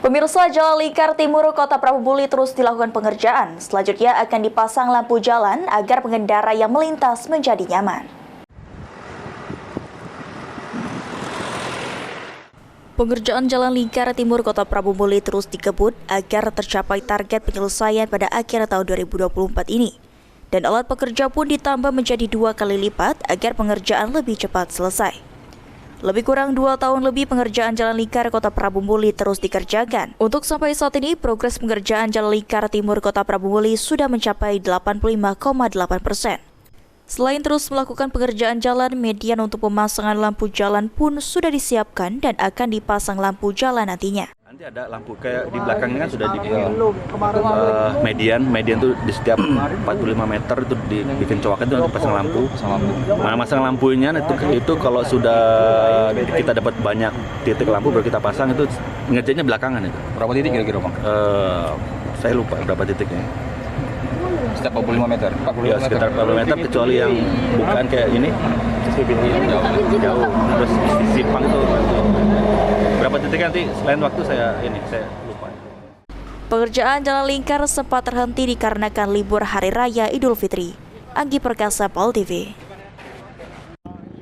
Pemirsa, Jalan Lingkar Timur Kota Prabu terus dilakukan pengerjaan. Selanjutnya akan dipasang lampu jalan agar pengendara yang melintas menjadi nyaman. Pengerjaan Jalan Lingkar Timur Kota Prabu terus dikebut agar tercapai target penyelesaian pada akhir tahun 2024 ini. Dan alat pekerja pun ditambah menjadi 2 kali lipat agar pengerjaan lebih cepat selesai. Lebih kurang 2 tahun lebih pengerjaan Jalan Lingkar Kota Prabu terus dikerjakan. Untuk sampai saat ini, progres pengerjaan Jalan Lingkar Timur Kota Prabu sudah mencapai 85,8%. Selain terus melakukan pengerjaan jalan, median untuk pemasangan lampu jalan pun sudah disiapkan dan akan dipasang lampu jalan nantinya. Nanti ada lampu kayak di belakangnya kan sudah dibikin median tuh di setiap 45 meter itu dibikin cowakan itu pasang lampu. Mana masang lampunya itu kalau sudah kita dapat banyak titik lampu baru kita pasang, itu ngerjainnya belakangan itu. Berapa titik kira-kira, Bang? Saya lupa berapa titiknya. Setiap 45 meter? 45 ya, sekitar 40 meter kecuali yang bukan kayak ini. Jauh. Terus simpang tuh berapa titik nanti selain waktu saya lupa. Pengerjaan Jalan Lingkar sempat terhenti dikarenakan libur Hari Raya Idul Fitri. Anggi Perkasa, Pol TV.